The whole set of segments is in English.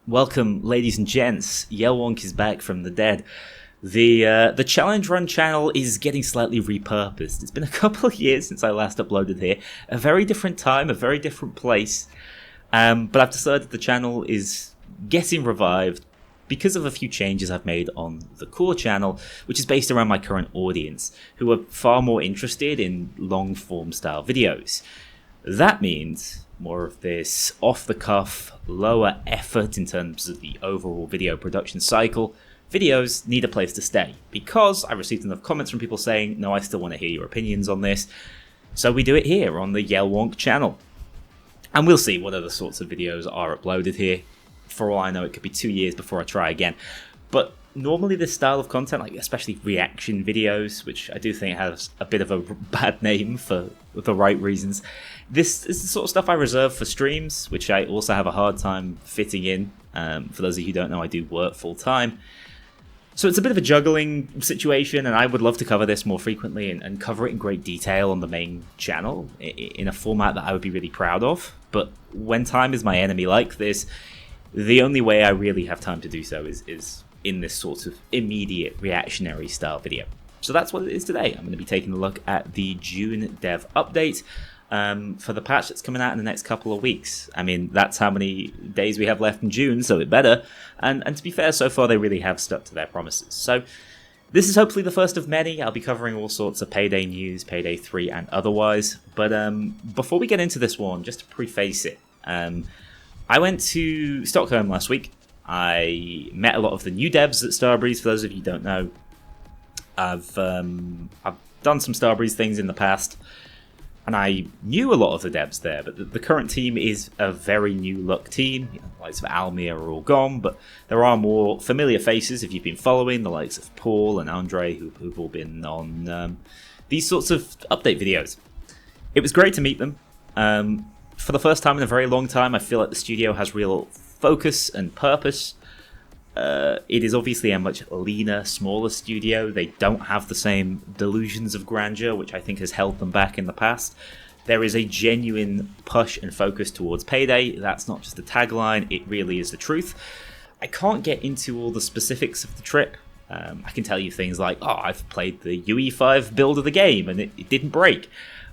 Welcome, ladies and gents. Yellwonk is back from the dead. The Challenge Run channel is getting slightly repurposed. It's been a couple of years since I last uploaded here. A very different time, a very different place. But I've decided the channel is getting revived because of a few changes I've made on the core channel, which is based around my current audience, who are far more interested in long-form style videos. That means more of this off-the-cuff, lower effort in terms of the overall video production cycle. Videos need a place to stay, because I received enough comments from people saying, no, I still want to hear your opinions on this. So we do it here on the Yellwonk channel. And we'll see what other sorts of videos are uploaded here. For all I know, it could be 2 years before I try again. But normally this style of content, like especially reaction videos, which I do think has a bit of a bad name for the right reasons, this is the sort of stuff I reserve for streams, which I also have a hard time fitting in. For those of you who don't know, I do work full time. So it's a bit of a juggling situation, and I would love to cover this more frequently and cover it in great detail on the main channel in a format that I would be really proud of. But when time is my enemy like this, the only way I really have time to do so is in this sort of immediate reactionary style video. So that's what it is today. I'm going to be taking a look at the June dev update for the patch that's coming out in the next couple of weeks. I mean, that's how many days we have left in June, so it better. And to be fair, so far they really have stuck to their promises. So this is hopefully the first of many. I'll be covering all sorts of Payday news, Payday 3 and otherwise. But before we get into this one, just to preface it, I went to Stockholm last week. I met a lot of the new devs at Starbreeze. For those of you who don't know, I've done some Starbreeze things in the past, and I knew a lot of the devs there, but the current team is a very new look team. You know, the likes of Almir are all gone, but there are more familiar faces if you've been following, the likes of Paul and Andre, who've all been on these sorts of update videos. It was great to meet them. For the first time in a very long time, I feel like the studio has real focus and purpose. It is obviously a much leaner, smaller studio. They don't have the same delusions of grandeur, which I think has held them back in the past. There is a genuine push and focus towards Payday. That's not just a tagline, it really is the truth. I can't get into all the specifics of the trip. I can tell you things like, oh, I've played the UE5 build of the game and it didn't break.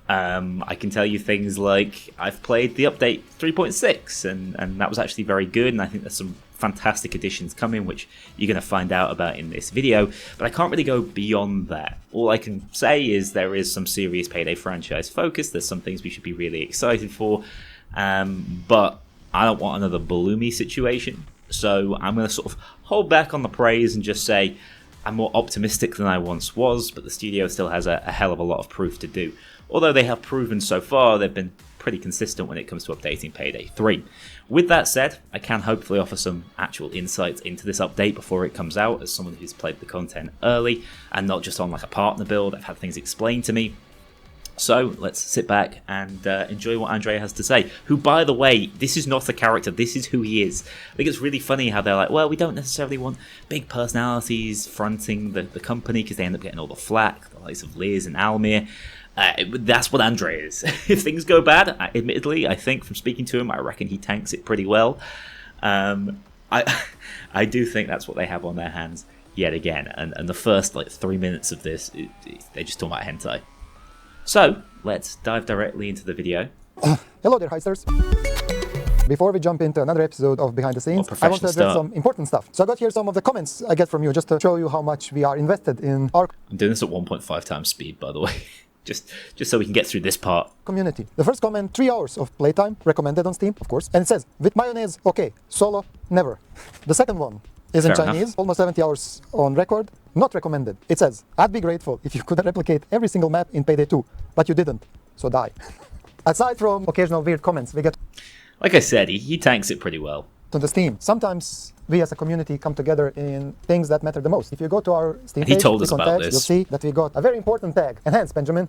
I can tell you things like I've played the update 3.6 and that was actually very good, and I think there's some fantastic additions coming which you're going to find out about in this video, but I can't really go beyond that. All I can say is there is some serious Payday franchise focus, there's some things we should be really excited for, but I don't want another Bloomy situation, so I'm going to sort of hold back on the praise and just say I'm more optimistic than I once was, but the studio still has a hell of a lot of proof to do. Although they have proven so far they've been pretty consistent when it comes to updating Payday 3. With that said, I can hopefully offer some actual insights into this update before it comes out as someone who's played the content early and not just on like a partner build. I've had things explained to me. So let's sit back and enjoy what Andre has to say, who, by the way, this is not a character, this is who he is. I think it's really funny how they're like, well, we don't necessarily want big personalities fronting the company because they end up getting all the flack, the likes of Liz and Almir. That's what Andre is. If things go bad, admittedly, I think from speaking to him, I reckon he tanks it pretty well. I do think that's what they have on their hands yet again. And the first 3 minutes of this, they're just talking about hentai. So let's dive directly into the video. Hello there, Heisters. Before we jump into another episode of Behind the Scenes, I want to address some important stuff. So I got here some of the comments I get from you just to show you how much we are invested in our... I'm doing this at 1.5 times speed, by the way. Just so we can get through this part. Community. The first comment, 3 hours of playtime, recommended on Steam, of course. And it says, with mayonnaise, okay. Solo, never. The second one is in Chinese, almost 70 hours on record, not recommended. It says, I'd be grateful if you could replicate every single map in Payday 2, but you didn't, so die. Aside from occasional weird comments, we get... Like I said, he tanks it pretty well. To the Steam. Sometimes we as a community come together in things that matter the most. If you go to our Steam page, he told us about tags, this. You'll see that we got a very important tag. Enhance, Benjamin.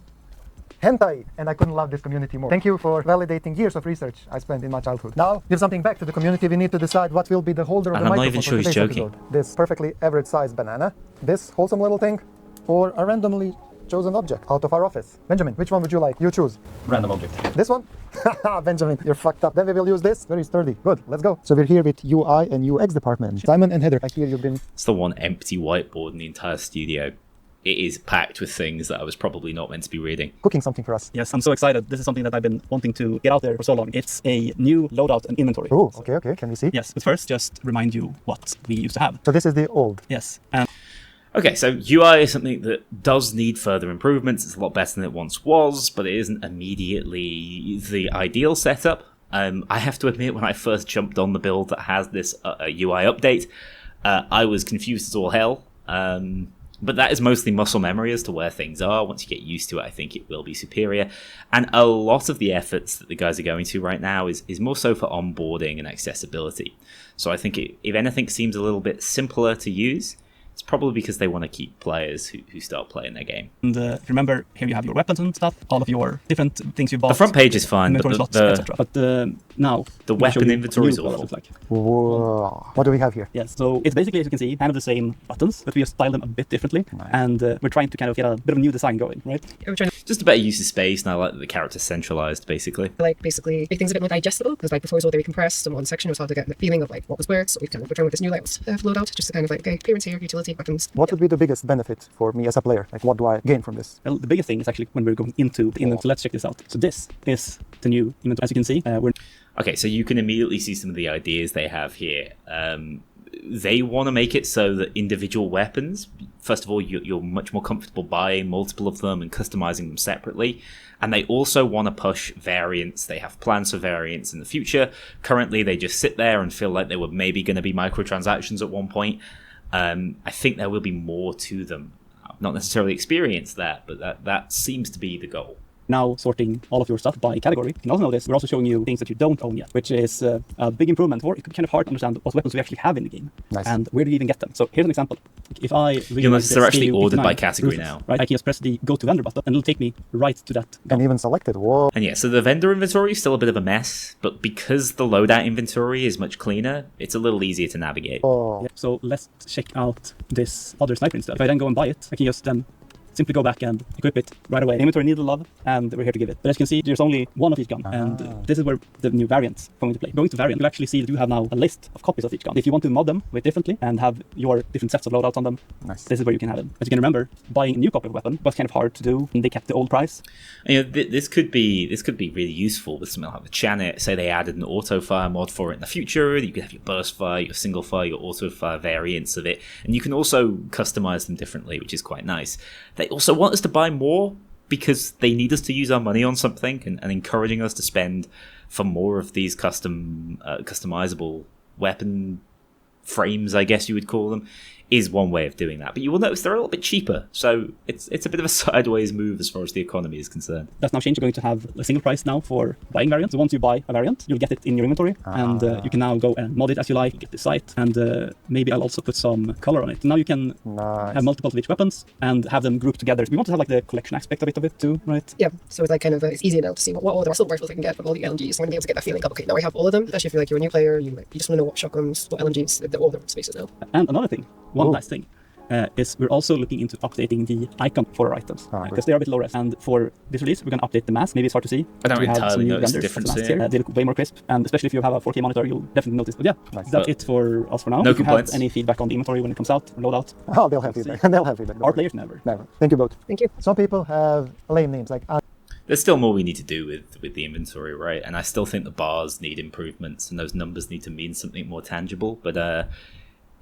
Hentai. And I couldn't love this community more. Thank you for validating years of research I spent in my childhood. Now, give something back to the community. We need to decide what will be the holder of the microphone. I'm not even sure he's joking. Episode. This perfectly average sized banana, this wholesome little thing, or a randomly chosen object out of our office. Benjamin, which one would you like? You choose. Random object. This one? Benjamin, you're fucked up. Then we will use this. Very sturdy. Good, let's go. So we're here with UI and UX department. Simon and Heather, I hear you've been... It's the one empty whiteboard in the entire studio. It is packed with things that I was probably not meant to be reading. cooking something for us. Yes, I'm so excited. This is something that I've been wanting to get out there for so long. It's a new loadout and inventory. Oh, okay. Can we see? Yes, but first, just remind you what we used to have. So this is the old. Yes, and Okay, so UI is something that does need further improvements. It's a lot better than it once was, but it isn't immediately the ideal setup. I have to admit, when I first jumped on the build that has this UI update, I was confused as all hell. But that is mostly muscle memory as to where things are. Once you get used to it, I think it will be superior. And a lot of the efforts that the guys are going to right now is more so for onboarding and accessibility. So I think if anything seems a little bit simpler to use, it's probably because they want to keep players who start playing their game. And remember, here you have your weapons and stuff, all of your different things you bought. The front page is fine, but etc. But now the weapon inventory is awful. Like. Whoa. What do we have here? Yes, so it's basically, as you can see, kind of the same buttons, but we have styled them a bit differently. Nice. And we're trying to kind of get a bit of a new design going, right? Yeah, we're trying to just a better use of space, and I like that the character's centralized, basically. basically make things a bit more digestible, because before it was all very compressed in one section. It was hard to get the feeling of what was where. So we're trying with this new layout loadout, just to kind of okay, appearance here, utility, weapons. What would be the biggest benefit for me as a player? What do I gain from this? Well, the biggest thing is actually when we're going into the inventory. So let's check this out. So this is the new inventory. As you can see, Okay, so you can immediately see some of the ideas they have here. They want to make it so that individual weapons, first of all, you're much more comfortable buying multiple of them and customizing them separately. And they also want to push variants. They have plans for variants in the future. Currently, they just sit there and feel like they were maybe going to be microtransactions at one point. I think there will be more to them. I've not necessarily experienced that, but that seems to be the goal. Now sorting all of your stuff by category. You can also notice we're also showing you things that you don't own yet, which is a big improvement. Or it could be kind of hard to understand what weapons we actually have in the game. Nice. And where do you even get them. So here's an example. If I You'll notice they're actually ordered by category now. Right, I can just press the go to vendor button and it'll take me right to that gun. And even selected. Whoa. And yeah, so the vendor inventory is still a bit of a mess, but because the loadout inventory is much cleaner, it's a little easier to navigate. Oh. Yeah, so let's check out this other sniper instead. If I then go and buy it, I can just then simply go back and equip it right away. Inventory needed love, and we're here to give it. But as you can see, there's only one of each gun, and this is where the new variants come into play. Going to variant, you'll actually see that you have now a list of copies of each gun. If you want to mod them with differently and have your different sets of loadouts on them, nice. This is where you can have them. As you can remember, buying a new copy of a weapon was kind of hard to do, and they kept the old price. And, this could be really useful with something like the Channel. Say they added an auto fire mod for it in the future. You could have your burst fire, your single fire, your auto fire variants of it, and you can also customize them differently, which is quite nice. They also want us to buy more because they need us to use our money on something and encouraging us to spend for more of these customizable weapon frames, I guess you would call them, is one way of doing that. But you will notice they're a little bit cheaper, so it's a bit of a sideways move as far as the economy is concerned. That's now changed. You're going to have a single price now for buying variants. So once you buy a variant, you'll get it in your inventory, and you can now go and mod it as you like, get the sight, and maybe I'll also put some color on it. Now you can have multiple of each weapons and have them grouped together. We want to have like the collection aspect of it too, right? Yeah, so it's like kind of it's easy now to see what all the muscle rifles I can get from all the LMGs. I'm going to be able to get that feeling of, okay, now I have all of them, especially if you're like you're a new player, you just want to know what shotguns, what LMGs, they're all the spaces now. And another thing, one last thing. Is we're also looking into updating the icon for our items because they are a bit low res. And for this release, we're going to update the mask. Maybe it's hard to see. I don't we have entirely some new notice the renders difference here. They look way more crisp, and especially if you have a 4K monitor, you'll definitely notice. But yeah, that's it for us for now. No if you complaints. have any feedback on the inventory when it comes out, or loadout, Oh, they'll have feedback. They'll have feedback. our players never. Never. Thank you both. Thank you. Some people have lame names like There's still more we need to do with the inventory, right? And I still think the bars need improvements and those numbers need to mean something more tangible, but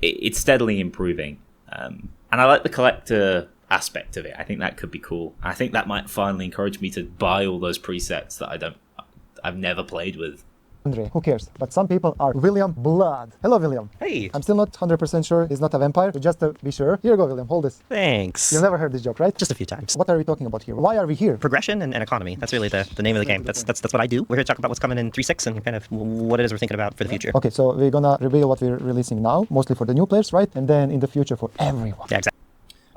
it's steadily improving. And I like the collector aspect of it. I think that could be cool. I think that might finally encourage me to buy all those presets that I've never played with. Andre. Who cares? But some people are William Blood. Hello, William. Hey. I'm still not 100% sure he's not a vampire, but just to be sure. Here you go, William. Hold this. Thanks. You've never heard this joke, right? Just a few times. What are we talking about here? Why are we here? Progression and economy. That's really the name of the game. That's what I do. We're here to talk about what's coming in 3.6 and kind of what it is we're thinking about for the future. Okay, so we're gonna reveal what we're releasing now, mostly for the new players, right? And then in the future for everyone. Yeah, exactly.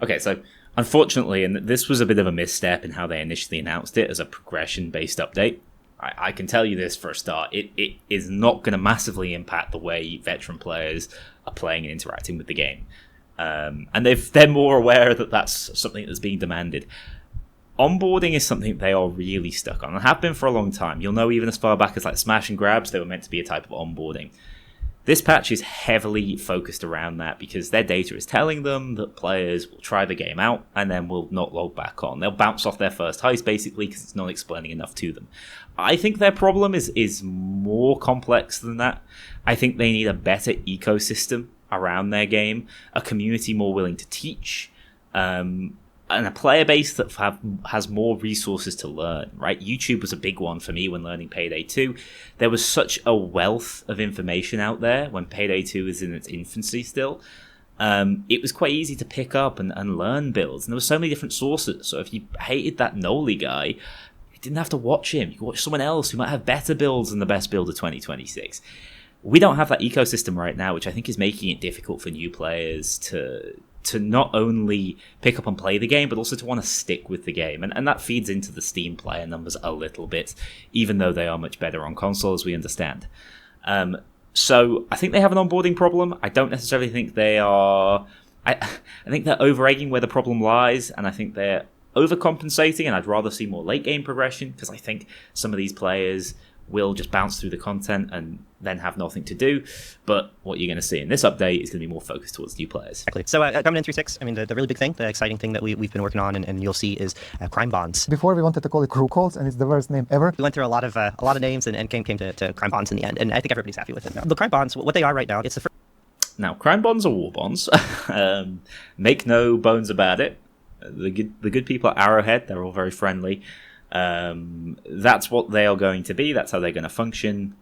Okay, so unfortunately, and this was a bit of a misstep in how they initially announced it as a progression-based update. I can tell you this for a start, it is not going to massively impact the way veteran players are playing and interacting with the game. And they're more aware that that's something that's being demanded. onboarding is something they are really stuck on and have been for a long time. You'll know even as far back as like smash and grabs, they were meant to be a type of onboarding. This patch is heavily focused around that because their data is telling them that players will try the game out and then will not log back on. They'll bounce off their first heist basically because it's not explaining enough to them. I think their problem is more complex than that. I think they need a better ecosystem around their game, a community more willing to teach, and a player base that has more resources to learn, right? YouTube was a big one for me when learning Payday 2. There was such a wealth of information out there when Payday 2 was in its infancy still. It was quite easy to pick up and learn builds, and there were so many different sources. So if you hated that Noli guy, you didn't have to watch him. You could watch someone else who might have better builds than the best build of 2026. We don't have that ecosystem right now, which I think is making it difficult for new players to not only pick up and play the game, but also to want to stick with the game. And that feeds into the Steam player numbers a little bit, even though they are much better on console, as we understand. So I think they have an onboarding problem. I don't necessarily think they are... I think they're over-egging where the problem lies, and I think they're overcompensating, and I'd rather see more late-game progression, because I think some of these players will just bounce through the content and then have nothing to do. But what you're going to see in this update is going to be more focused towards new players. Exactly. So coming in 3.6, I mean, the really big thing, the exciting thing that we've been working on and you'll see is crime bonds. Before we wanted to call it crew calls, and it's the worst name ever. We went through a lot of names and came to crime bonds in the end, and I think everybody's happy with it. The crime bonds, what they are right now, it's the first... Now, crime bonds are war bonds. Make no bones about it. The good people at Arrowhead, they're all very friendly. That's what they are going to be. That's how they're going to function.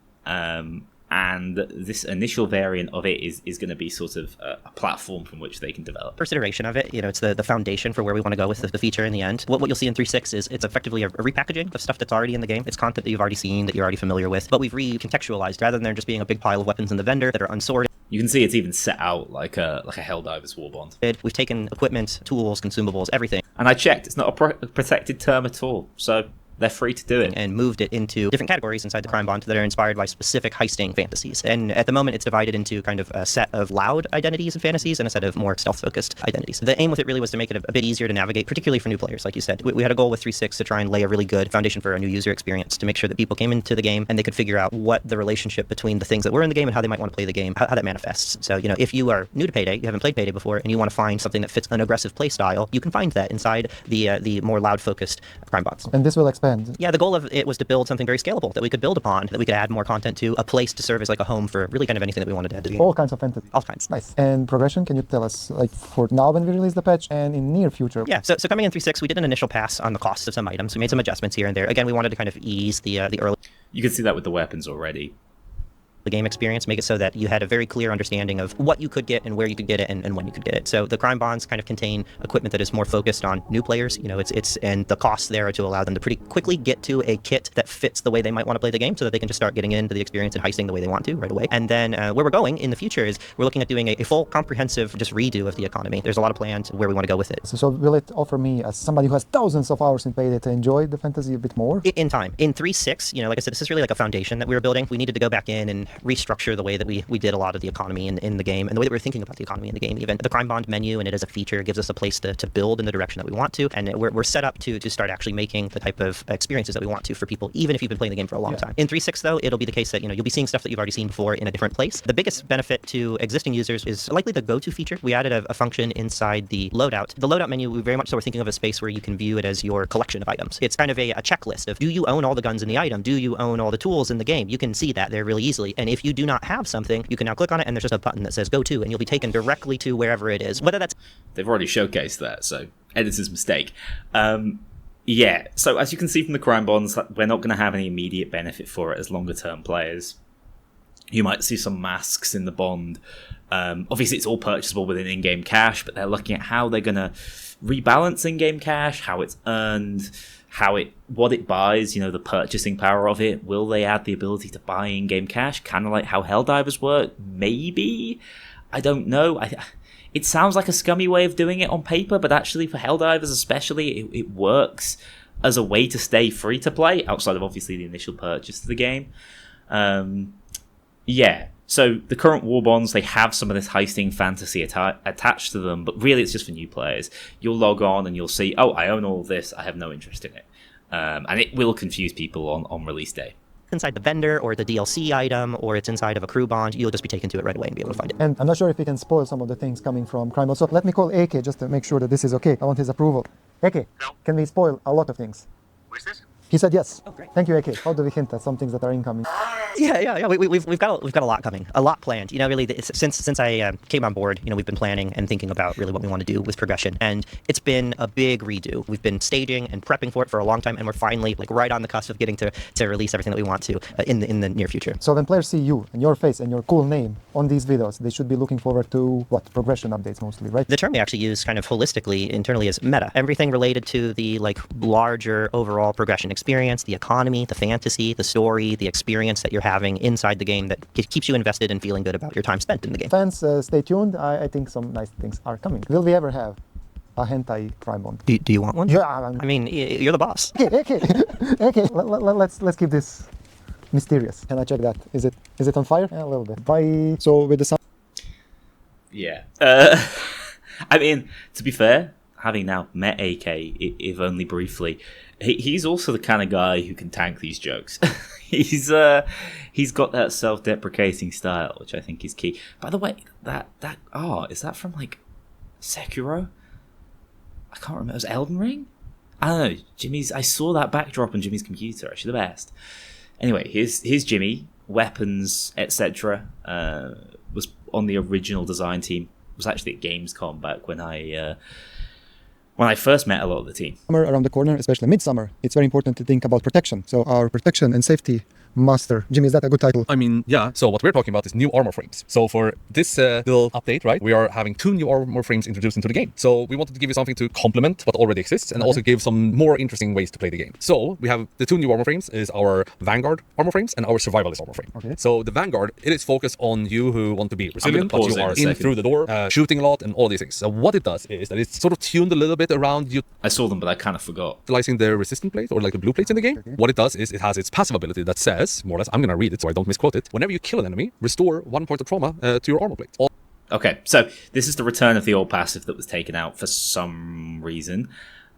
And this initial variant of it is going to be sort of a platform from which they can develop. First iteration of it, it's the foundation for where we want to go with the feature in the end. What you'll see in 3.6 is it's effectively a repackaging of stuff that's already in the game. It's content that you've already seen, that you're already familiar with, but we've recontextualized rather than there just being a big pile of weapons in the vendor that are unsorted. You can see it's even set out like a Helldivers war bond. We've taken equipment, tools, consumables, everything. And I checked, it's not a protected term at all. So they're free to do it. And moved it into different categories inside the crime bond that are inspired by specific heisting fantasies. And at the moment, it's divided into kind of a set of loud identities and fantasies and a set of more stealth-focused identities. The aim with it really was to make it a bit easier to navigate, particularly for new players, like you said. We had a goal with 3.6 to try and lay a really good foundation for a new user experience, to make sure that people came into the game and they could figure out what the relationship between the things that were in the game and how they might want to play the game, how that manifests. So, if you are new to Payday, you haven't played Payday before, and you want to find something that fits an aggressive play style, you can find that inside the more loud-focused crime bonds. And this will expand. Yeah, the goal of it was to build something very scalable that we could build upon, that we could add more content to, a place to serve as like a home for really kind of anything that we wanted to add to the game. All kinds of entities. All kinds. Nice. And progression, can you tell us, like, for now when we release the patch and in near future? Yeah, so coming in 3.6, we did an initial pass on the cost of some items. We made some adjustments here and there. Again, we wanted to kind of ease the early... You can see that with the weapons already. The game experience, make it so that you had a very clear understanding of what you could get and where you could get it and when you could get it. So the crime bonds kind of contain equipment that is more focused on new players. It's and the costs there are to allow them to pretty quickly get to a kit that fits the way they might want to play the game, so that they can just start getting into the experience and heisting the way they want to right away. And then where we're going in the future is we're looking at doing a full comprehensive just redo of the economy. There's a lot of plans where we want to go with it. So will it offer me, as somebody who has thousands of hours in Payday, to enjoy the fantasy a bit more? In time. In 3.6, like I said, this is really like a foundation that we were building. We needed to go back in and restructure the way that we did a lot of the economy in the game, and the way that we were thinking about the economy in the game. Even the crime bond menu and it as a feature gives us a place to build in the direction that we want to, and we're set up to start actually making the type of experiences that we want to for people, even if you've been playing the game for a long time. In 3.6 though, it'll be the case that you'll be seeing stuff that you've already seen before in a different place. The biggest benefit to existing users is likely the go-to feature. We added a function inside the loadout. The loadout menu, we very much so we're thinking of a space where you can view it as your collection of items. It's kind of a checklist of, do you own all the guns in the item? Do you own all the tools in the game? You can see that there really easily, and if you do not have something, you can now click on it and there's just a button that says go to, and you'll be taken directly to wherever it is. Whether that's... They've already showcased that, so editor's mistake. Yeah, so as you can see from the crime bonds, we're not going to have any immediate benefit for it as longer term players. You might see some masks in the bond. Obviously it's all purchasable within in-game cash, but they're looking at how they're going to rebalance in-game cash, how it's earned, what it buys, the purchasing power of it. Will they add the ability to buy in-game cash, kind of like how Helldivers work? Maybe. I don't know. It sounds like a scummy way of doing it on paper, but actually for Helldivers especially, it works as a way to stay free to play, outside of obviously the initial purchase of the game. Yeah, So the current war bonds, they have some of this heisting fantasy attached to them, but really it's just for new players. You'll log on and you'll see, oh, I own all of this, I have no interest in it. And it will confuse people on release day. Inside the vendor or the DLC item, or it's inside of a crew bond, you'll just be taken to it right away and be able to find it. And I'm not sure if we can spoil some of the things coming from Crime. So let me call AK just to make sure that this is okay. I want his approval. AK, can we spoil a lot of things? Where's this? He said yes. Oh, great. Thank you, AK. How do we hint at some things that are incoming? Yeah. We've got a lot coming, a lot planned. You know, really, since I came on board, you know, we've been planning and thinking about really what we want to do with progression, and it's been a big redo. We've been staging and prepping for it for a long time, and we're finally like right on the cusp of getting to release everything that we want to in the near future. So when players see you and your face and your cool name on these videos, they should be looking forward to what? Progression updates mostly, right? The term we actually use kind of holistically internally is meta. Everything related to the like larger overall progression experience, the economy, the fantasy, the story, the experience that you're having inside the game that keeps you invested and feeling good about your time spent in the game. Fans, stay tuned. I think some nice things are coming. Will we ever have a hentai crime bond? Do you want one? Yeah. I mean, you're the boss. Okay. Let's keep this mysterious. Can I check that? Is it on fire? Yeah, a little bit. Bye. So with the sound. Yeah. I mean, to be fair, having now met AK, if only briefly, he's also the kind of guy who can tank these jokes. He's got that self-deprecating style, which I think is key. By the way, that art, is that from like Sekiro? I can't remember. It was Elden Ring? I don't know. I saw that backdrop on Jimmy's computer. Actually, the best. Anyway, here's Jimmy. Weapons, etc. Was on the original design team. Was actually at Gamescom back when I first met a lot of the team. Summer around the corner, especially midsummer, it's very important to think about protection. So our protection and safety master. Jimmy, is that a good title? I mean, yeah. So what we're talking about is new armor frames. So for this little update, right, we are having 2 new armor frames introduced into the game. So we wanted to give you something to complement what already exists and also give some more interesting ways to play the game. So we have the 2 new armor frames is our Vanguard armor frames and our Survivalist armor frame. Okay. So the Vanguard, it is focused on you who want to be resilient, but you are in through the door, shooting a lot and all these things. So what it does is that it's sort of tuned a little bit around you. I saw them, but I kind of forgot. Utilizing the resistant plate or like the blue plates in the game. Okay. What it does is it has its passive ability that says, more or less, I'm going to read it so I don't misquote it. Whenever you kill an enemy, restore 1 point of trauma to your armor plate. Okay, so this is the return of the old passive that was taken out for some reason.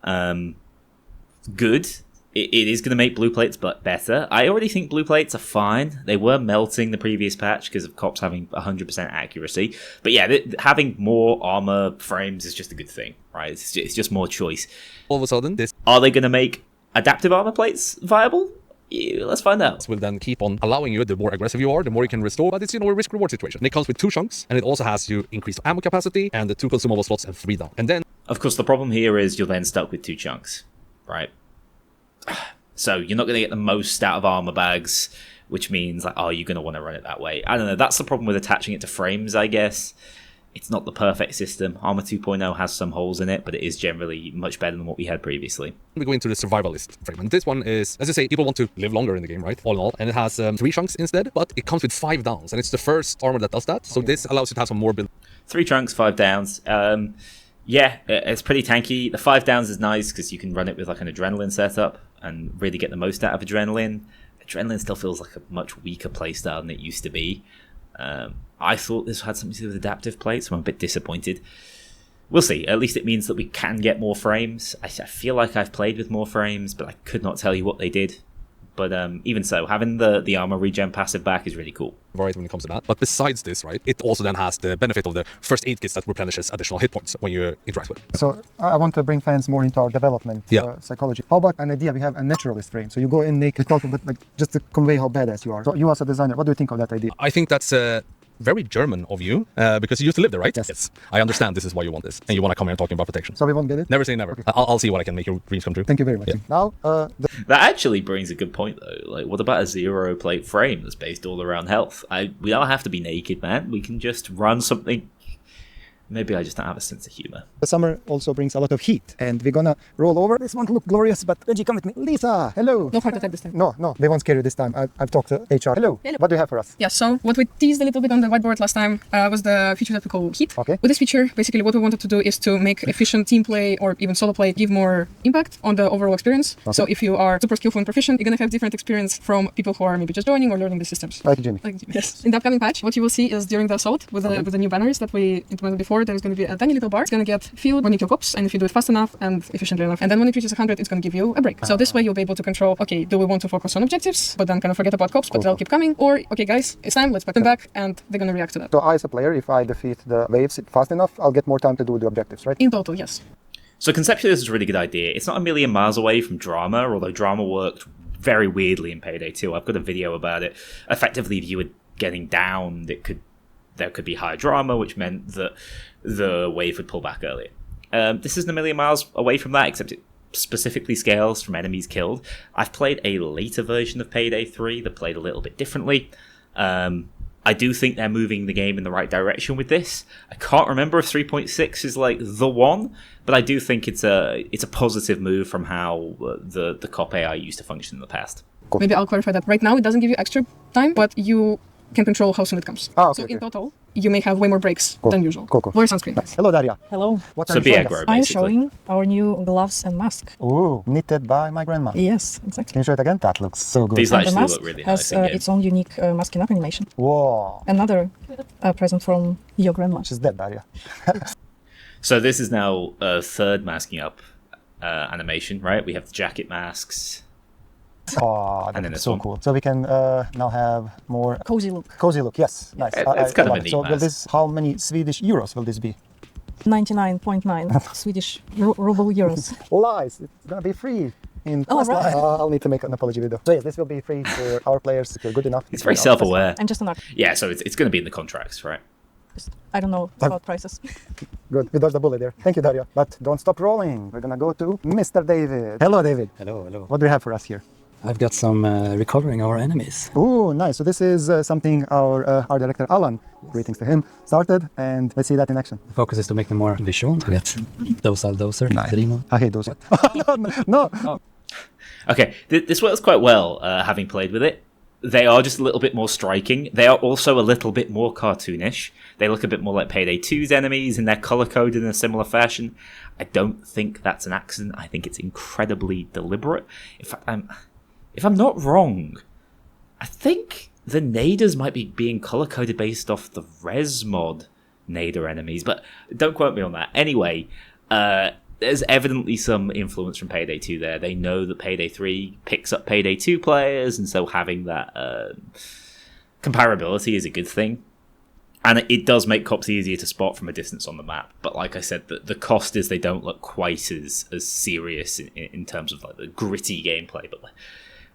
Good. It is going to make blue plates but better. I already think blue plates are fine. They were melting the previous patch because of cops having 100% accuracy. But yeah, having more armor frames is just a good thing, right? It's just more choice. All of a sudden, this... Are they going to make adaptive armor plates viable? Yeah, let's find out. Will then keep on allowing you, the more aggressive you are, the more you can restore, but it's, a risk-reward situation. And it comes with 2 chunks, and it also has you increased ammo capacity, and the 2 consumable slots and 3 down. And then... Of course, the problem here is you're then stuck with 2 chunks, right? So you're not going to get the most out of armor bags, which means, like, you're going to want to run it that way. I don't know, that's the problem with attaching it to frames, I guess. It's not the perfect system. Armor 2.0 has some holes in it, but it is generally much better than what we had previously. We go into the survivalist frame, and this one is, as I say, people want to live longer in the game, right? All in all, and it has 3 chunks instead, but it comes with 5 downs, and it's the first armor that does that. So this allows you to have some more build. 3 chunks, 5 downs. Yeah, it's pretty tanky. The 5 downs is nice because you can run it with like an adrenaline setup and really get the most out of adrenaline. Adrenaline still feels like a much weaker playstyle than it used to be. I thought this had something to do with adaptive plates, so I'm a bit disappointed. We'll see. At least it means that we can get more frames. I feel like I've played with more frames, but I could not tell you what they did. But even so, having the armor regen passive back is really cool. Right, when it comes to that. But besides this, right, it also then has the benefit of the first aid kits that replenishes additional hit points when you interact with it. So I want to bring fans more into our development psychology. How about an idea? We have a naturalist frame. So you go in naked, but like just to convey how badass you are. So you as a designer, what do you think of that idea? I think that's very German of you, because you used to live there, right? Yes. I understand this is why you want this, and you want to come here talking about protection. So we won't get it? Never say never. Okay. I'll see what I can make your dreams come true. Thank you very much. Yeah. Now, that actually brings a good point, though. Like, what about a 0 plate frame that's based all around health? We don't have to be naked, man. We can just run something Maybe I just don't have a sense of humor. The summer also brings a lot of heat, and we're gonna roll over. This won't look glorious, but Reggie, come with me. Lisa, hello. No heart attack this time. No, they won't scare you this time. I've talked to HR. Hello. What do you have for us? Yeah, so what we teased a little bit on the whiteboard last time was the feature that we call heat. Okay. With this feature, basically what we wanted to do is to make efficient team play or even solo play give more impact on the overall experience. Okay. So if you are super skillful and proficient, you're gonna have different experience from people who are maybe just joining or learning the systems. Like Jimmy. Yes. In the upcoming patch, what you will see is during the assault with the new banners that we implemented before, there is going to be a tiny little bar. It's going to get filled when you kill cops, and if you do it fast enough and efficiently enough. And then when it reaches 100, it's going to give you a break. So this way you'll be able to control, okay, do we want to focus on objectives, but then kind of forget about cops, but they'll keep coming? Or, okay, guys, it's time, let's put them back, and they're going to react to that. So I, as a player, if I defeat the waves fast enough, I'll get more time to do the objectives, right? In total, yes. So conceptually, this is a really good idea. It's not a million miles away from drama, although drama worked very weirdly in Payday 2. I've got a video about it. Effectively, if you were getting downed, there could be high drama, which meant that the wave would pull back earlier. This isn't a million miles away from that, except it specifically scales from enemies killed. I've played a later version of Payday 3 that played a little bit differently. I do think they're moving the game in the right direction with this. I can't remember if 3.6 is like the one, but I do think it's a positive move from how the cop AI used to function in the past. Cool. Maybe I'll clarify that. Right now, it doesn't give you extra time, but you can control how soon it comes. Okay, so in total, you may have way more breaks than usual. Cool. Wear sunscreen. Nice. Hello, Daria. Hello. What So are you showing aggro, us? I'm basically. showing our new gloves and mask. Ooh, knitted by my grandma. Yes, exactly. Can you show it again? That looks so good. These And the actually mask look really has nice in game. its own unique masking up animation. Whoa. Another present from your grandma. She's dead, Daria. So this is now a third masking up animation, right? We have the jacket masks. Oh, And then that's this so one. cool. So we can now have more Cozy look. cozy look. Yes, nice. It's kind of a love it. neat So will mask. this? How many Swedish euros will this be? 99.9 Swedish ruble euros. Lies. It's gonna be free. In Oh, right. I'll need to make an apology video. So yes, this will be free for our players if you're good enough. It's very self-aware. I'm just an artist. Yeah, so it's going to be in the contracts, right? I don't know about prices. Good. We dodged the bullet there. Thank you, Daria. But don't stop rolling. We're gonna go to Mr. David. Hello, David. Hello, hello. What do you have for us here? I've got some recovering our enemies. Ooh, nice. So this is something our director Alan, greetings to him, started, and let's see that in action. The focus is to make them more visual. To get doser, Drimo. I hate those. no. Okay, this works quite well, having played with it. They are just a little bit more striking. They are also a little bit more cartoonish. They look a bit more like Payday 2's enemies, and they're color-coded in a similar fashion. I don't think that's an accident. I think it's incredibly deliberate. In fact, if I'm not wrong, I think the naders might be being color-coded based off the Res mod nader enemies, but don't quote me on that. Anyway, there's evidently some influence from Payday 2 there. They know that Payday 3 picks up Payday 2 players, and so having that comparability is a good thing. And it does make cops easier to spot from a distance on the map. But like I said, the cost is they don't look quite as serious in terms of like the gritty gameplay. But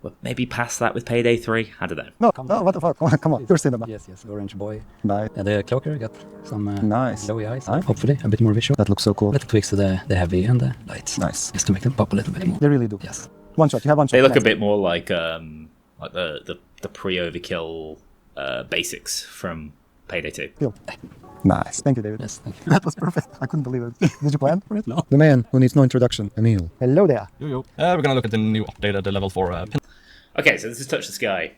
well, maybe past that with Payday 3? I don't know. No, what the fuck? Come on, pure cinema. Yes, orange boy. Nice. And the cloaker got some Nice. glowy eyes. Nice. Hopefully, a bit more visual. That looks so cool. Little tweaks to the heavy and the lights. Nice. Just to make them pop a little bit more. They really do. Yes. One shot. You have one shot. They look a Next. bit more like the pre-overkill basics from Payday 2. Cool. Nice. Thank you, David. Yes, thank you. That was perfect. I couldn't believe it. Did you plan for it? No. The man who needs no introduction, Emil. Hello there. We're gonna look at the new updated level for Okay, so this is Touch the Sky.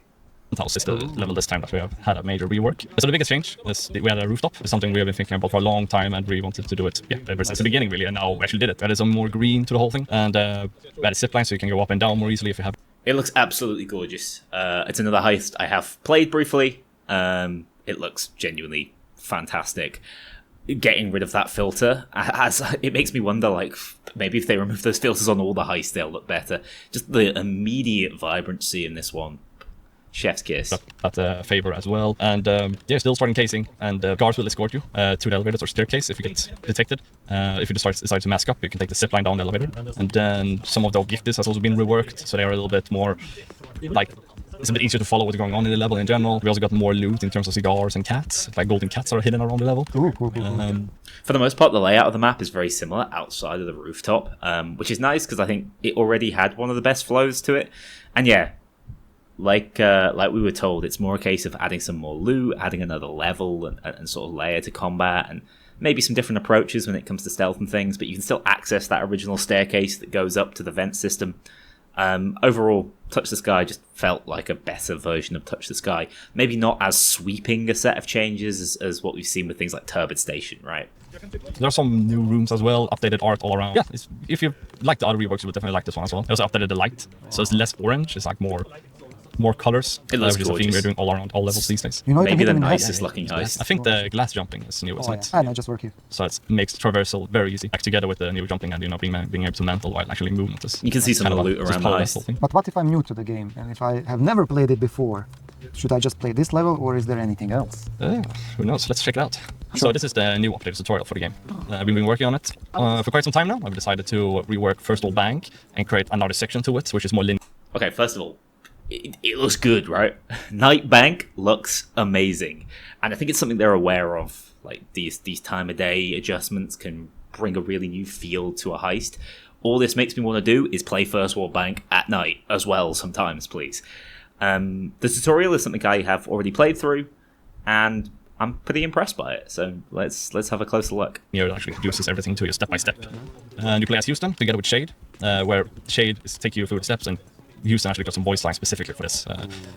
Penthouse is the level this time that we have had a major rework. So the biggest change is we had a rooftop. It's something we have been thinking about for a long time, and we wanted to do it ever since the beginning, really. And now we actually did it. We added some more green to the whole thing, and we added zip lines so you can go up and down more easily if you have. It looks absolutely gorgeous. It's another heist I have played briefly. It looks genuinely fantastic. Getting rid of that filter, as it makes me wonder, like, maybe if they remove those filters on all the heists, they'll look better. Just the immediate vibrancy in this one. Chef's kiss. That favor as well. And still starting casing, and guards will escort you to the elevators or staircase if you get detected. If you decide to mask up, you can take the zip line down the elevator. And then some of the objectives has also been reworked, so they are a little bit more like. It's a bit easier to follow what's going on in the level in general. We also got more loot in terms of cigars and cats. Like golden cats are hidden around the level. For the most part, the layout of the map is very similar outside of the rooftop, which is nice because I think it already had one of the best flows to it. And yeah, like we were told, it's more a case of adding some more loot, adding another level and sort of layer to combat. And maybe some different approaches when it comes to stealth and things, but you can still access that original staircase that goes up to the vent system. Overall, Touch the Sky just felt like a better version of Touch the Sky. Maybe not as sweeping a set of changes as what we've seen with things like Turbid Station, right? There are some new rooms as well, updated art all around. Yeah, if you like the other reworks, you will definitely like this one as well. They also updated the light, so it's less orange, it's like more colors. It looks which is a theme we're doing all around all levels these days. You know, Maybe the in nicest looking heist. I think the glass jumping is new, isn't it? I know, just work here. So it makes traversal very easy, like together with the new jumping and being able to mantle while actually moving. You can see some of the loot around the heist. But what if I'm new to the game and if I have never played it before? Should I just play this level or is there anything else? Who knows? Let's check it out. So this is the new updated tutorial for the game. We've been working on it for quite some time now. I've decided to rework First World Bank and create another section to it, which is more linear. Okay, first of all, it looks good, right? Night Bank looks amazing. And I think it's something they're aware of. Like, these time of day adjustments can bring a really new feel to a heist. All this makes me want to do is play First World Bank at night as well sometimes, please. The tutorial is something I have already played through, and I'm pretty impressed by it. So let's have a closer look. It actually introduces everything to you step by step. And you play as Houston together with Shade, where Shade is taking you through the steps, and Houston actually got some voice lines specifically for this.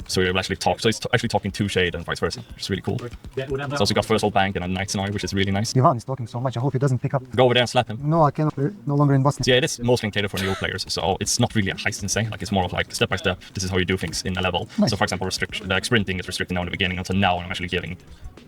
So you'll actually talk. So it's actually talking to Shade and vice versa, which is really cool. It's also got First World Bank and a night scenario, which is really nice. Ivan is talking so much, I hope he doesn't pick up. Go over there and slap him. No, I cannot. We're no longer in Boston. So yeah, it is mostly catered for new players, so it's not really a heist in say. Like, it's more of like step by step, this is how you do things in a level. Nice. So for example, like sprinting is restricted now in the beginning, until now I'm actually giving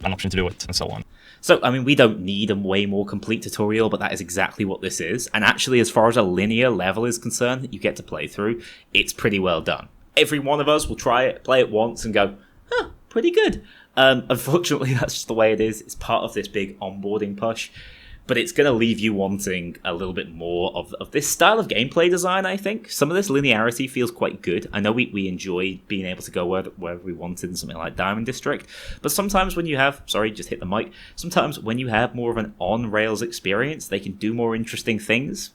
an option to do it, and so on. So, I mean, we don't need a way more complete tutorial, but that is exactly what this is. And actually, as far as a linear level is concerned that you get to play through, it's pretty well done. Every one of us will try it, play it once, and go, huh, pretty good. Unfortunately, that's just the way it is. It's part of this big onboarding push. But it's going to leave you wanting a little bit more of this style of gameplay design, I think. Some of this linearity feels quite good. I know we enjoy being able to go wherever we wanted in something like Diamond District. But sometimes when you have... Sorry, just hit the mic. Sometimes when you have more of an on-rails experience, they can do more interesting things.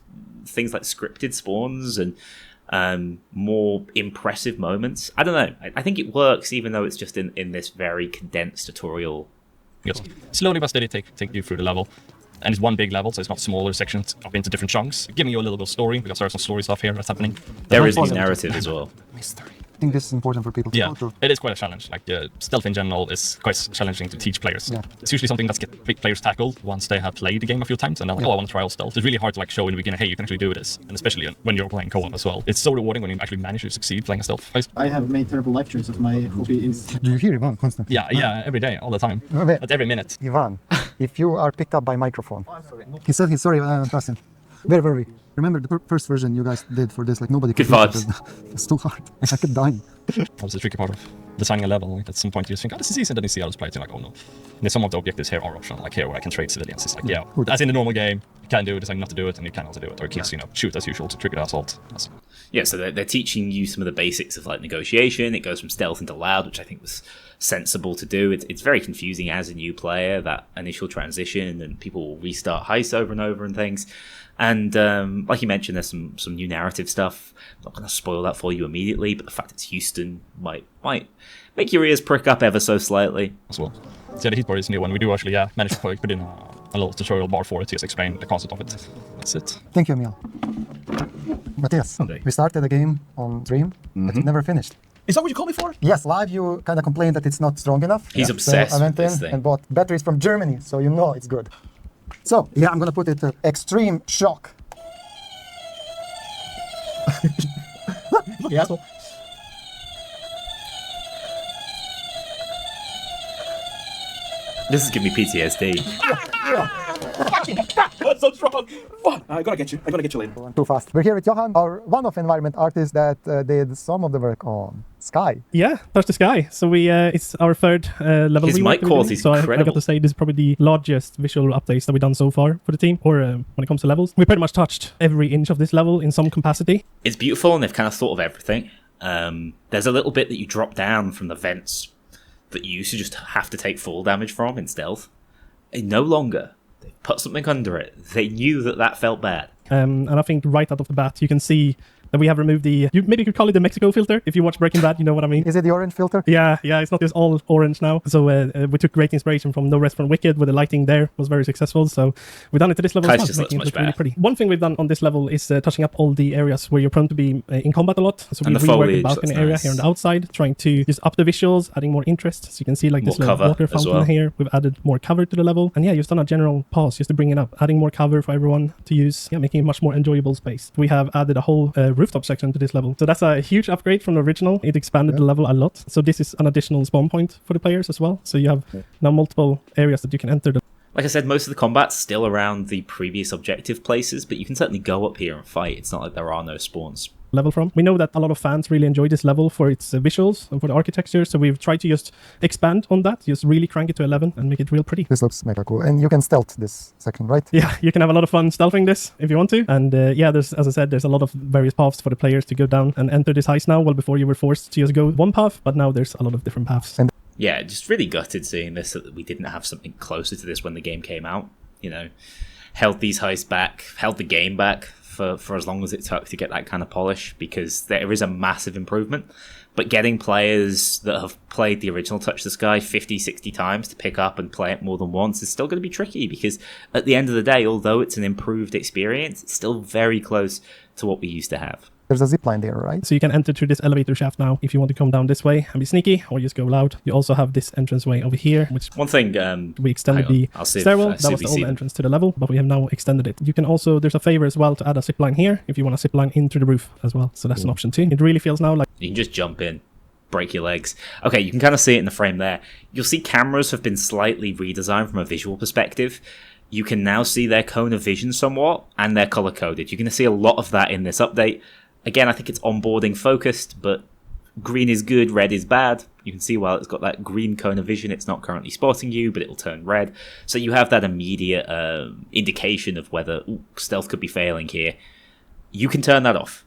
Things like scripted spawns and more impressive moments. I don't know. I think it works even though it's just in this very condensed tutorial. Yes. Slowly but steady take you through the level. And it's one big level, so it's not smaller sections up into different chunks, giving you a little bit of story, because there's some story stuff here that's happening. There is new narrative as well. Mystery. I think this is important for people to go through. It is quite a challenge. Like, stealth in general is quite challenging to teach players. Yeah. It's usually something that gets players tackled once they have played the game a few times, and they're like, oh, I want to try out stealth. It's really hard to like show in the beginning, hey, you can actually do this, and especially when you're playing co-op as well. It's so rewarding when you actually manage to succeed playing a stealth heist. I have made terrible lectures of my hobby is... Do you hear Ivan constantly? Yeah, every day, all the time. Okay. At every minute. Ivan, if you are picked up by microphone. He said he's sorry, trust him. Very. Remember the first version you guys did for this, like nobody could Good vibes. It's too hard. I kept dying. That was the tricky part of designing a level. Like, at some point you just think, oh, this is easy, and then you see others play it, and you're like, oh no. And then some of the objectives here are optional, like here where I can trade civilians. It's like, yeah, as in the normal game, you can do it, it's like not to do it, and you can also do it. Or it keeps, shoot as usual to trigger the assault. Yeah, so they're teaching you some of the basics of like negotiation. It goes from stealth into loud, which I think was sensible to do. It's very confusing as a new player, that initial transition, and people will restart heists over and over and things. And like you mentioned, there's some new narrative stuff. I'm not going to spoil that for you immediately, but the fact it's Houston might make your ears prick up ever so slightly. As well. So yeah, the heat bar is new, and we do actually manage to put in a little tutorial bar for it to just explain the concept of it. That's it. Thank you, Emil. But yes, we started the game on stream, but we never finished. Is that what you called me for? Yes, live you kind of complained that it's not strong enough. He's obsessed so I went with in this thing. and bought batteries from Germany, so you know it's good. So, yeah, I'm gonna put it to extreme shock. Yeah. This is giving me PTSD. That's so strong. Fuck. I gotta get you later. Too fast. We're here with Johan, our one-off environment artist that did some of the work on Sky. Yeah, Touch the Sky. So we it's our third level. His mic quality is incredible. I got to say this is probably the largest visual updates that we've done so far for the team, or when it comes to levels. We pretty much touched every inch of this level in some capacity. It's beautiful, and they've kind of thought of everything. There's a little bit that you drop down from the vents that you used to just have to take full damage from in stealth. And no longer. They put something under it. They knew that felt bad. And I think right out of the bat, you can see that we have removed you maybe could call it the Mexico filter. If you watch Breaking Bad, you know what I mean. Is it the orange filter? Yeah, it's not just all orange now. So we took great inspiration from No Rest from Wicked, where the lighting there was very successful. So we've done it to this level Just as well, looks making it much look really better. pretty. One thing we've done on this level is touching up all the areas where you're prone to be in combat a lot. So we And the reworked the foliage balcony looks area nice. here on the outside, trying to just up the visuals, adding more interest. So you can see like this More little cover water as fountain well. here. We've added more cover to the level. And yeah, just done a general pause just to bring it up, adding more cover for everyone to use, making it much more enjoyable space. We have added a whole rooftop section to this level. So that's a huge upgrade from the original. It expanded the level a lot. So this is an additional spawn point for the players as well. So you have now multiple areas that you can enter. Like I said, most of the combat's still around the previous objective places, but you can certainly go up here and fight. It's not like there are no spawns. Level from. We know that a lot of fans really enjoy this level for its visuals and for the architecture, so we've tried to just expand on that, just really crank it to 11 and make it real pretty. This looks mega cool. And you can stealth this section, right? Yeah, you can have a lot of fun stealthing this if you want to. And there's, as I said, there's a lot of various paths for the players to go down and enter this heist now. Well, before you were forced to just go one path, but now there's a lot of different paths. And Yeah, just really gutted seeing this, that we didn't have something closer to this when the game came out. Held these heists back, held the game back for as long as it took to get that kind of polish, because there is a massive improvement. But getting players that have played the original Touch the Sky 50, 60 times to pick up and play it more than once is still going to be tricky, because at the end of the day, although it's an improved experience, it's still very close to what we used to have. there's a zip line there, right? So you can enter through this elevator shaft now if you want to come down this way and be sneaky, or just go loud. You also have this entranceway over here, which One thing, we extended hang on. the I'll see if- stairwell. see That if was we the see old them. entrance to the level, but we have now extended it. You can also, there's a favor as well to add a zip line here if you want to zip line in through the roof as well. So that's an option too. It really feels now like you can just jump in, break your legs. Okay, you can kind of see it in the frame there. You'll see cameras have been slightly redesigned from a visual perspective. You can now see their cone of vision somewhat, and they're color coded. You're going to see a lot of that in this update. Again, I think it's onboarding focused, but green is good, red is bad. You can see while it's got that green cone of vision, it's not currently spotting you, but it'll turn red. So you have that immediate indication of whether stealth could be failing here. You can turn that off.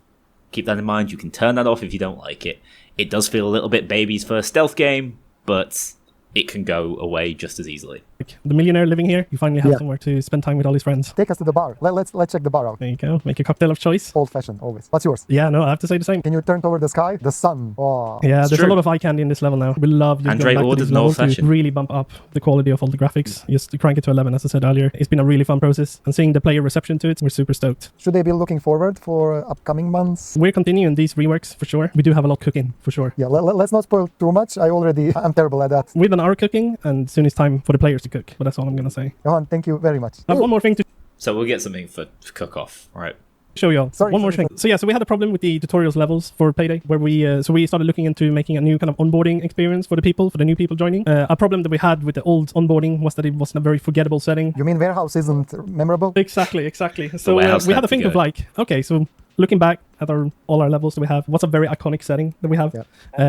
Keep that in mind. You can turn that off if you don't like it. It does feel a little bit baby's first stealth game, but it can go away just as easily. the millionaire living here. You finally have Yeah. somewhere to spend time with all his friends. Take us to the bar. Let's check the bar out. There you go. Make a cocktail of choice. Old fashioned, always. What's yours? Yeah, no, I have to say the same. Can you turn toward the sky? The sun. Oh. Yeah, It's there's true. a lot of eye candy in this level now. We love just Andre going back to ordered these an levels to old-fashioned. really bump up the quality of all the graphics. Just to crank it to 11, as I said earlier. It's been a really fun process. And seeing the player reception to it, we're super stoked. Should they be looking forward for upcoming months? We're continuing these reworks for sure. We do have a lot cooking for sure. Yeah, let's not spoil too much. I'm terrible at that. We've done our cooking, and soon it's time for the players to cook. But that's all I'm going to say. Johan, thank you very much. I have one more thing to So we'll get something for cook-off, right? show you all. Sorry, One more sorry. thing. So we had a problem with the tutorials levels for Payday, where we started looking into making a new kind of onboarding experience for the new people joining. A problem that we had with the old onboarding was that it wasn't a very forgettable setting. You mean warehouse isn't memorable? Exactly. So warehouse we had had to to think go. of like, okay, so looking back at all our levels that we have, what's a very iconic setting that we have? Yeah.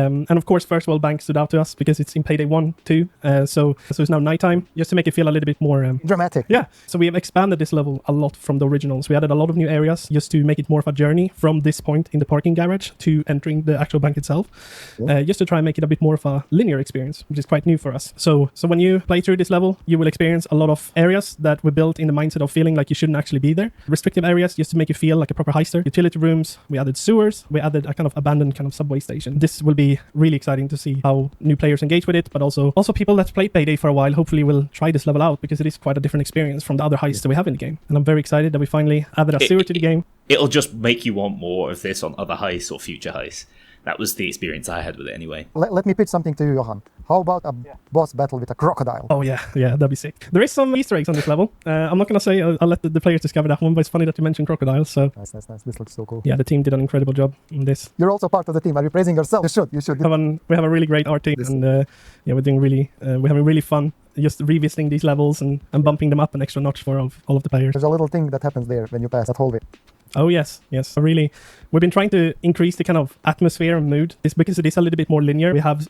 And of course, First World Bank stood out to us because it's in Payday 1, 2. So it's now nighttime, just to make it feel a little bit more Dramatic. yeah, so we have expanded this level a lot from the originals. We added a lot of new areas just to make it more of a journey from this point in the parking garage to entering the actual bank itself, just to try and make it a bit more of a linear experience, which is quite new for us. So when you play through this level, you will experience a lot of areas that were built in the mindset of feeling like you shouldn't actually be there. Restrictive areas just to make you feel like a proper heister. Utility rooms, we added sewers, we added a kind of abandoned kind of subway station. This will be really exciting to see how new players engage with it, but also people that played Payday for a while hopefully will try this level out, because it is quite a different experience from the other heists that we have in the game. And I'm very excited that we finally added a sewer to the game. It'll just make you want more of this on other heists or future heists. That was the experience I had with it anyway. Let me pitch something to you, Johan. How about a boss battle with a crocodile? Oh yeah, that'd be sick. There is some Easter eggs on this level. I'm not gonna say I'll let the players discover that one, but it's funny that you mentioned crocodiles. So Nice. This looks so cool. yeah, the team did an incredible job on this. You're also part of the team. Are you praising yourself? You should. We have a really great art team, and we're doing we're having really fun just revisiting these levels and bumping them up an extra notch for all of the players. There's a little thing that happens there when you pass that hallway. Oh yes. We've been trying to increase the kind of atmosphere and mood. It's because it is a little bit more linear. We have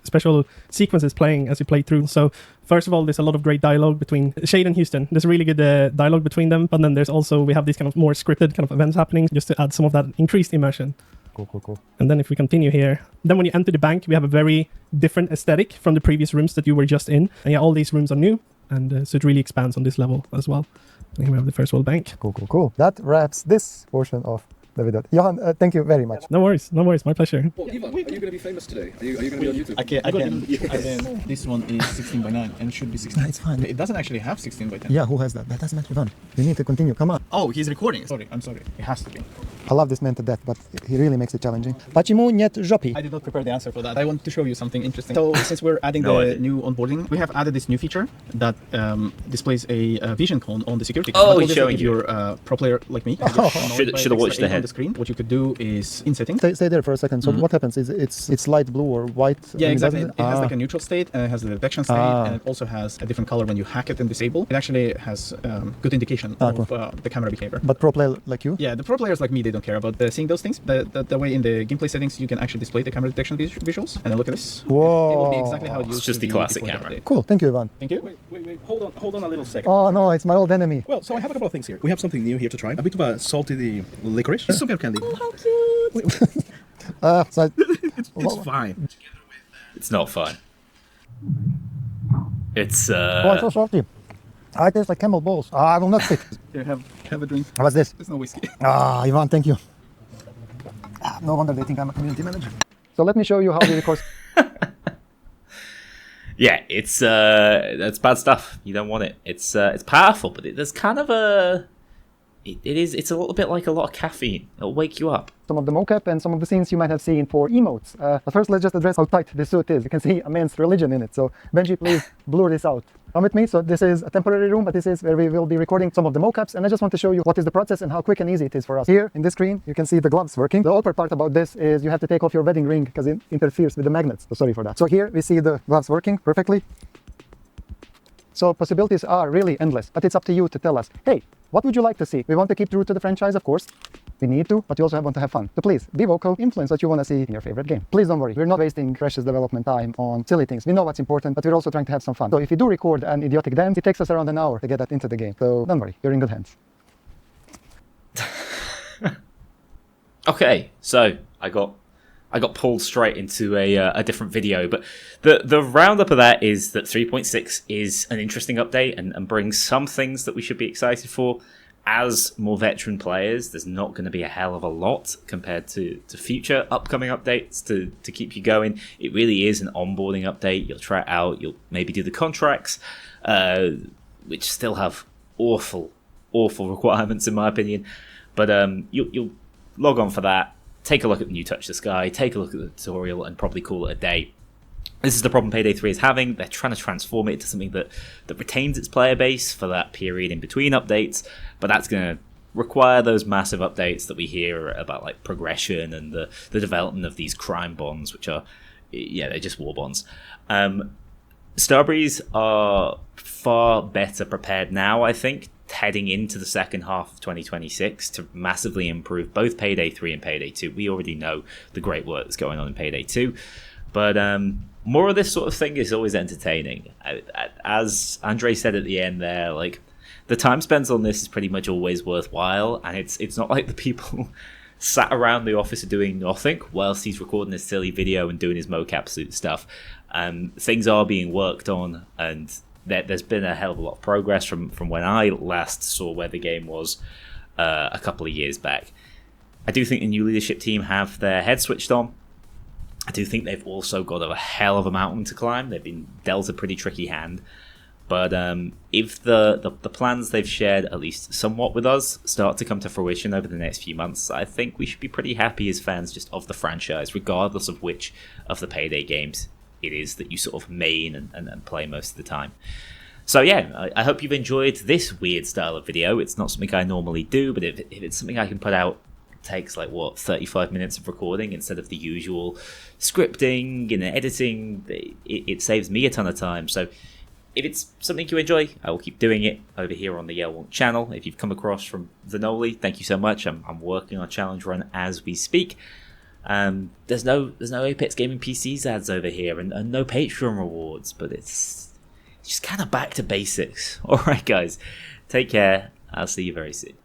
special sequences playing as you play through. So first of all, there's a lot of great dialogue between Shade and Houston. There's really good dialogue between them. But then we have these kind of more scripted kind of events happening just to add some of that increased immersion. Cool. And then if we continue here, then when you enter the bank, we have a very different aesthetic from the previous rooms that you were just in. And yeah, all these rooms are new. And so it really expands on this level as well. And here we have the First World Bank. Cool. That wraps this portion of David. Johan, thank you very much. No worries, my pleasure. Well, Ivan, are you going to be famous today? Are you going to be on YouTube? I can. This one is 16 by 9 and should be 16. It's fine. It doesn't actually have 16 by 10. Yeah, who has that? That doesn't matter, Ivan. We need to continue. Come on. Oh, he's recording. Sorry, I'm sorry. It has to be. I love this man to death, but he really makes it challenging. Почему нет жопы? I did not prepare the answer for that. I want to show you something interesting. So since we're adding No, I the didn't. new onboarding, we have added this new feature that displays a vision cone on the security. Oh, But he's obviously showing if you. you're a pro player like me, Should have watched the ahead. on the screen. What you could do is in settings. Stay there for a second. So what happens is it's light blue or white? Yeah, exactly. doesn't It has like a neutral state, and it has the detection state, and it also has a different color when you hack it and disable. It actually has good indication of the camera behavior. But pro player like you? Yeah, the pro players like me, they don't care about seeing those things. The way in the gameplay settings, you can actually display the camera detection visuals. And then look at this. Whoa. It will be exactly how it used It's just to the be classic before the camera. update. Cool. Thank you, Ivan. Thank you. Wait, hold on a little second. Oh no, it's my old enemy. Well, so I have a couple of things here. We have something new here to try. A bit of a salty licorice. It's some kind of candy. How cute! So It's fine. It's not fun. It's oh, it's so salty. I taste like camel balls. I will not spit. Here, have a drink. What's this? There's no whiskey. Ivan, thank you. No wonder they think I'm a community manager. So let me show you how we record. yeah, it's that's bad stuff. You don't want it. It's powerful, but there's kind of a it's a little bit like a lot of caffeine. It'll wake you up. Some of the mocap and some of the scenes you might have seen for emotes. But first, let's just address how tight this suit is. You can see a man's religion in it. So Benji, please blur this out. Come with me. So this is a temporary room, but this is where we will be recording some of the mocaps. And I just want to show you what is the process and how quick and easy it is for us. Here in this screen, you can see the gloves working. The awkward part about this is you have to take off your wedding ring because it interferes with the magnets. So sorry for that. So here we see the gloves working perfectly. So possibilities are really endless, but it's up to you to tell us, hey, what would you like to see? We want to keep true to the franchise, of course. We need to, but we also want to have fun. So please, be vocal, influence what you want to see in your favorite game. Please don't worry, we're not wasting precious development time on silly things. We know what's important, but we're also trying to have some fun. So if you do record an idiotic dance, it takes us around an hour to get that into the game. So don't worry, you're in good hands. Okay, so I got pulled straight into a different video, but the roundup of that is that 3.6 is an interesting update and brings some things that we should be excited for. As more veteran players, there's not going to be a hell of a lot compared to future upcoming updates to keep you going. It really is an onboarding update. You'll try it out. You'll maybe do the contracts, which still have awful requirements in my opinion. But you'll log on for that. Take a look at the new Touch the Sky, take a look at the tutorial, and probably call it a day. This is the problem Payday 3 is having. They're trying to transform it into something that retains its player base for that period in between updates, but that's going to require those massive updates that we hear about, like progression and the development of these crime bonds, which are, yeah, they're just war bonds. Starbreeze are far better prepared now, I think, heading into the second half of 2026 to massively improve both Payday 3 and Payday 2. We already know the great work that's going on in Payday 2, but more of this sort of thing is always entertaining. As Andre said at the end there, like, the time spent on this is pretty much always worthwhile, and it's not like the people sat around the office doing nothing whilst he's recording this silly video and doing his mocap suit stuff. Things are being worked on, and there's been a hell of a lot of progress from when I last saw where the game was a couple of years back. I do think the new leadership team have their heads switched on. I do think they've also got a hell of a mountain to climb. They've been dealt a pretty tricky hand. But if the plans they've shared, at least somewhat with us, start to come to fruition over the next few months, I think we should be pretty happy as fans just of the franchise, regardless of which of the Payday games it is that you sort of main and play most of the time. So yeah, I hope you've enjoyed this weird style of video. It's not something I normally do, but if it's something I can put out, it takes like, 35 minutes of recording instead of the usual scripting and editing. It saves me a ton of time. So if it's something you enjoy, I will keep doing it over here on the Yellwonk channel. If you've come across from Zanoli, thank you so much. I'm working on a challenge run as we speak. There's no Apex Gaming PCs ads over here, and no Patreon rewards, but it's just kind of back to basics. Alright guys, take care, I'll see you very soon.